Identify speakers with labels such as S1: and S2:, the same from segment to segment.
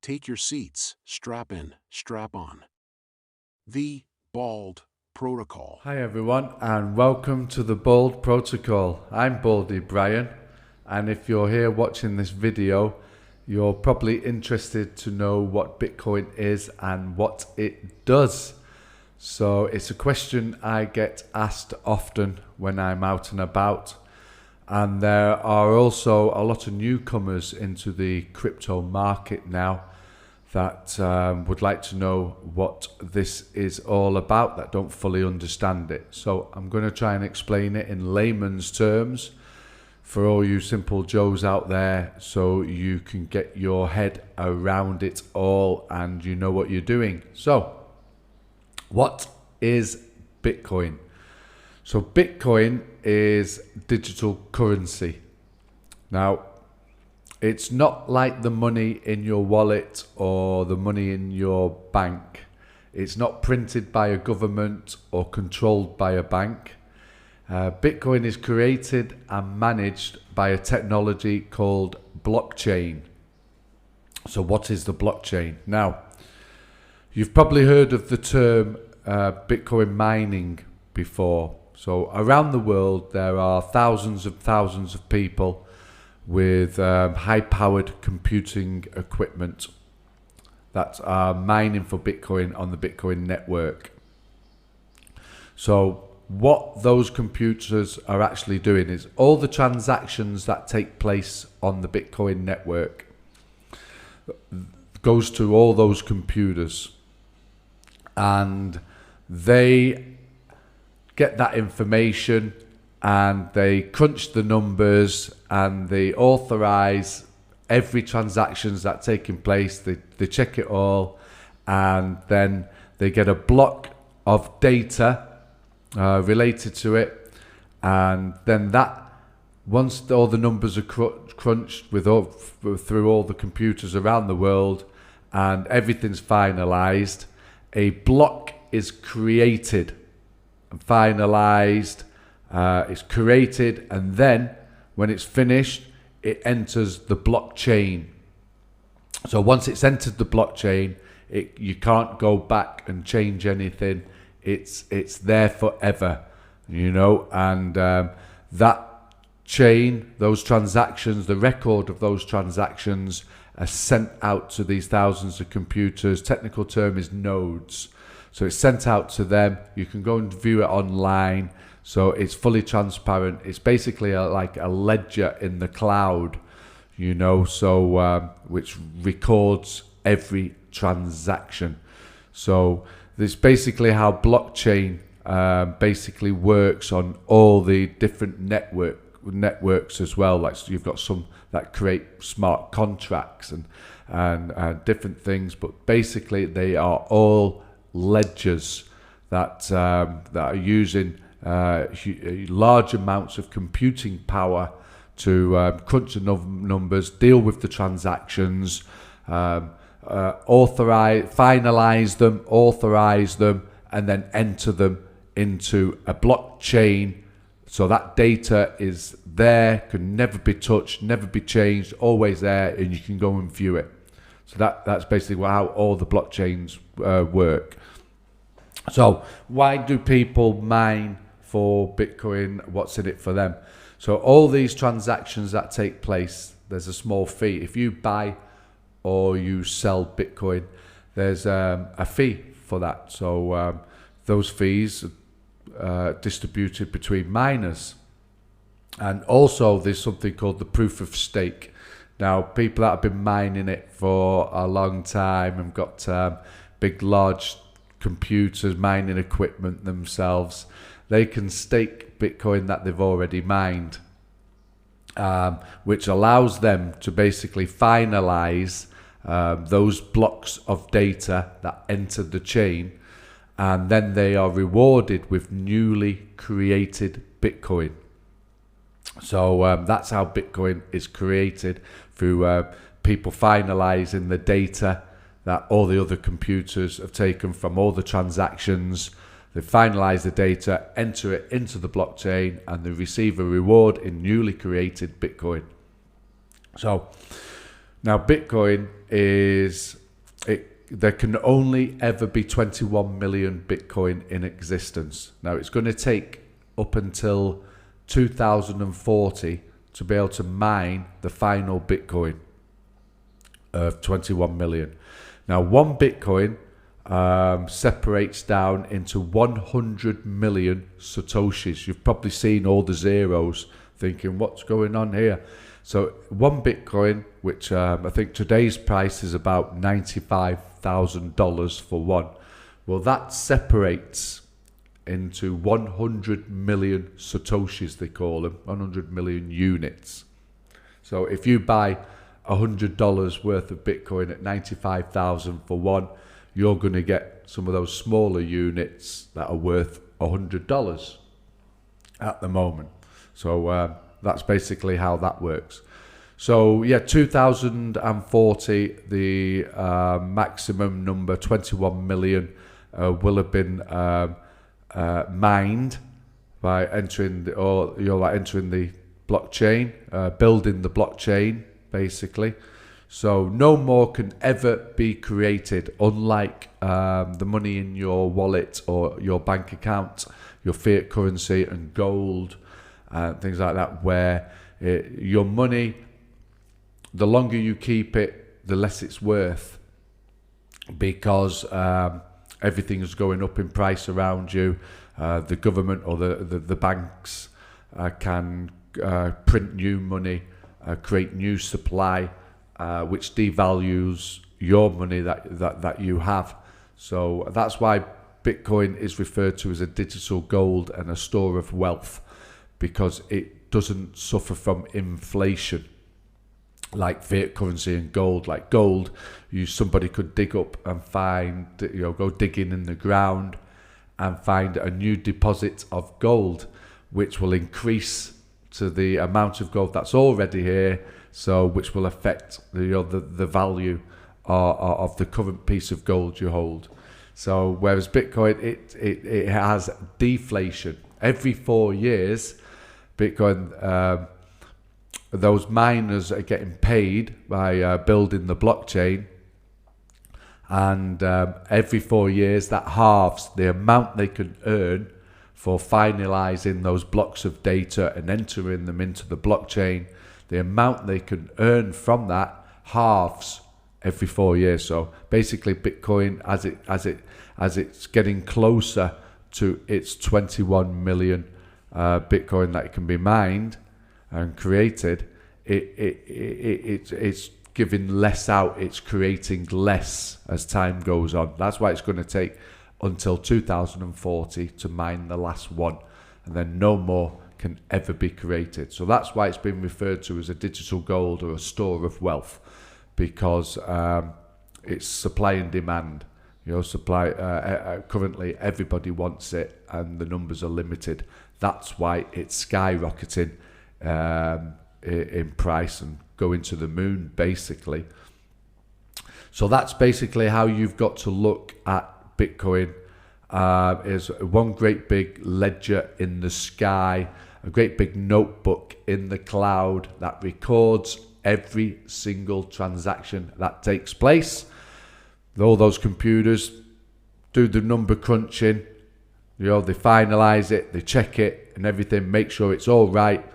S1: Take your seats, strap in, strap on. The Baldy Protocol.
S2: Hi everyone and welcome to the Baldy Protocol. I'm Baldy Brian, and if you're here watching this video, you're probably interested to know what Bitcoin is and what it does. So it's a question I get asked often when I'm out and about, and there are also a lot of newcomers into the crypto market now that would like to know what this is all about, that don't fully understand it. So I'm going to try and explain it in layman's terms for all you simple Joes out there, so you can get your head around it all and you know what you're doing. So what is Bitcoin? So Bitcoin is digital currency. Now, it's not like the money in your wallet or the money in your bank. It's not printed by a government or controlled by a bank. Bitcoin is created and managed by a technology called blockchain. So what is the blockchain? Now, you've probably heard of the term Bitcoin mining before. So around the world, there are thousands of people with high-powered computing equipment that are mining for Bitcoin on the Bitcoin network. So what those computers are actually doing is all the transactions that take place on the Bitcoin network goes to all those computers, and they get that information and they crunch the numbers and they authorize every transactions that taking place. They check it all, and then they get a block of data related to it, and then that, once all the numbers are crunched through all the computers around the world and everything's finalized, a block is created and finalized. It's created, and then when it's finished, it enters the blockchain. So once it's entered the blockchain, you can't go back and change anything. It's there forever, you know. And that chain, those transactions, the record of those transactions are sent out to these thousands of computers. Technical term is nodes. So it's sent out to them. You can go and view it online. So it's fully transparent. It's basically like a ledger in the cloud, you know, so which records every transaction. So this is basically how blockchain basically works on all the different networks as well. Like, so you've got some that create smart contracts and different things, but basically they are all ledgers that are using large amounts of computing power to crunch the numbers, deal with the transactions, finalize them, authorize them, and then enter them into a blockchain. So that data is there, can never be touched, never be changed, always there, and you can go and view it. So that's basically how all the blockchains work. So why do people mine for Bitcoin? What's in it for them? So all these transactions that take place, there's a small fee. If you buy or you sell Bitcoin, there's a fee for that. So those fees are distributed between miners. And also there's something called the proof of stake. Now, people that have been mining it for a long time and got big, large computers, mining equipment themselves, they can stake Bitcoin that they've already mined, which allows them to basically finalize those blocks of data that entered the chain, and then they are rewarded with newly created Bitcoin. So that's how Bitcoin is created, through people finalizing the data that all the other computers have taken from all the transactions. They finalize the data, enter it into the blockchain, and they receive a reward in newly created Bitcoin. So Now, Bitcoin there can only ever be 21 million Bitcoin in existence. Now, it's going to take up until 2040 to be able to mine the final Bitcoin of 21 million. Now, one Bitcoin separates down into 100 million Satoshis. You've probably seen all the zeros thinking, what's going on here? So one Bitcoin, which I think today's price is about $95,000 for one, well, that separates into 100 million Satoshis, they call them, 100 million units. So if you buy $100 worth of Bitcoin at 95,000 for one, you're going to get some of those smaller units that are worth $100 at the moment. So that's basically how that works. So yeah, 2040, the maximum number, 21 million, will have been mined by entering entering the blockchain, building the blockchain, basically. So no more can ever be created, unlike the money in your wallet or your bank account, your fiat currency and gold, things like that, where your money, the longer you keep it, the less it's worth, because everything is going up in price around you. The government or the banks can print new money, create new supply, which devalues your money that you have. So that's why Bitcoin is referred to as a digital gold and a store of wealth, because it doesn't suffer from inflation like fiat currency and gold. Like gold, somebody could dig up and find, go digging in the ground and find a new deposit of gold, which will increase to the amount of gold that's already here, so which will affect the value of the current piece of gold you hold. So whereas Bitcoin, it has deflation every 4 years. Bitcoin, those miners are getting paid by building the blockchain, and every 4 years that halves the amount they can earn for finalizing those blocks of data and entering them into the blockchain. The amount they can earn from that halves every 4 years. So basically, Bitcoin, as it's getting closer to its 21 million Bitcoin that can be mined and created, it's giving less out. It's creating less as time goes on. That's why it's going to take until 2040 to mine the last one, and then no more can ever be created. So that's why it's been referred to as a digital gold or a store of wealth, because it's supply and demand. Currently everybody wants it, and the numbers are limited. That's why it's skyrocketing in price and going to the moon, basically. So that's basically how you've got to look at Bitcoin. Is one great big ledger in the sky, a great big notebook in the cloud that records every single transaction that takes place. All those computers do the number crunching, they finalize it, they check it and everything, make sure it's all right,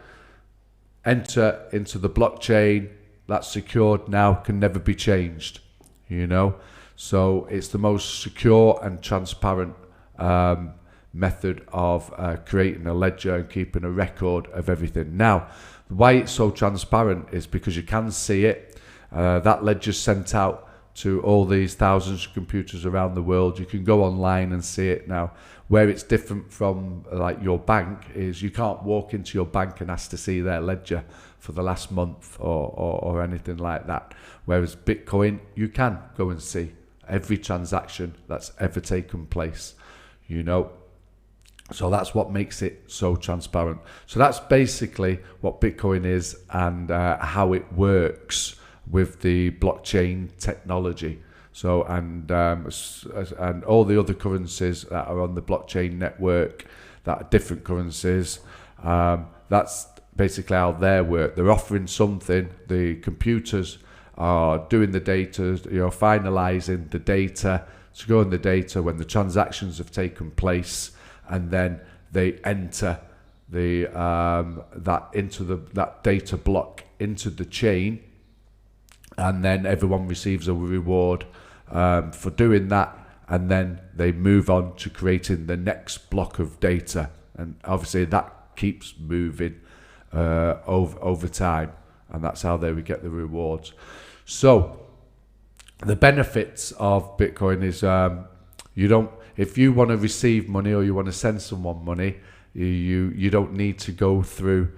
S2: enter into the blockchain. That's secured now, can never be changed, So it's the most secure and transparent method of creating a ledger and keeping a record of everything. Now, why it's so transparent is because you can see it. That ledger's sent out to all these thousands of computers around the world. You can go online and see it now. Where it's different from like your bank is you can't walk into your bank and ask to see their ledger for the last month or anything like that. Whereas Bitcoin, you can go and see every transaction that's ever taken place, So that's what makes it so transparent. So that's basically what Bitcoin is and how it works with the blockchain technology. So and all the other currencies that are on the blockchain network that are different currencies, that's basically how they work. They're offering something. The computers are doing the data, finalizing the data, scoring the data when the transactions have taken place, and then they enter that data block into the chain, and then everyone receives a reward for doing that, and then they move on to creating the next block of data, and obviously that keeps moving over time, and that's how they would get the rewards. So the benefits of Bitcoin is if you want to receive money or you want to send someone money, you don't need to go through,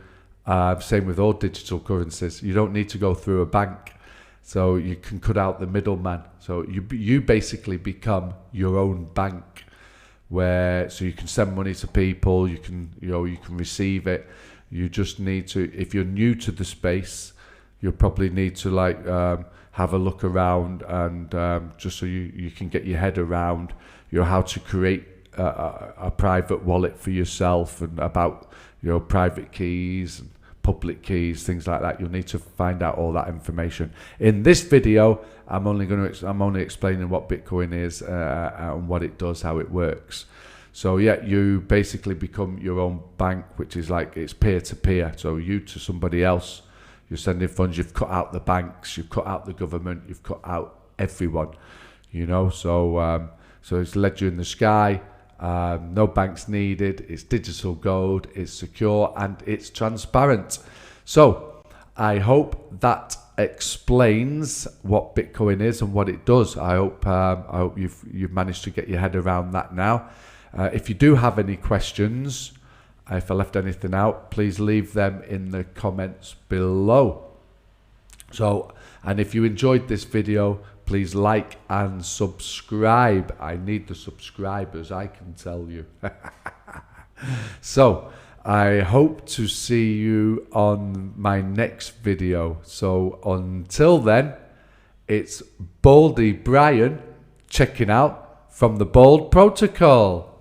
S2: same with all digital currencies, you don't need to go through a bank. So you can cut out the middleman. So you basically become your own bank, so you can send money to people, you can receive it. You just need to, if you're new to the space, you'll probably need to have a look around, and just so you can get your head around how to create a private wallet for yourself, and about private keys and public keys, things like that. You'll need to find out all that information. In this video, I'm only explaining what Bitcoin is and what it does, how it works. So yeah, you basically become your own bank, which is like, it's peer-to-peer. So you to somebody else, you're sending funds. You've cut out the banks, you've cut out the government, you've cut out everyone. So it's ledger in the sky. No banks needed. It's digital gold. It's secure and it's transparent. So I hope that explains what Bitcoin is and what it does. I hope you've managed to get your head around that now. If you do have any questions, if I left anything out, please leave them in the comments below. So, and if you enjoyed this video, please like and subscribe. I need the subscribers, I can tell you. So, I hope to see you on my next video. So, until then, it's Baldy Brian checking out from the Baldy Protocol.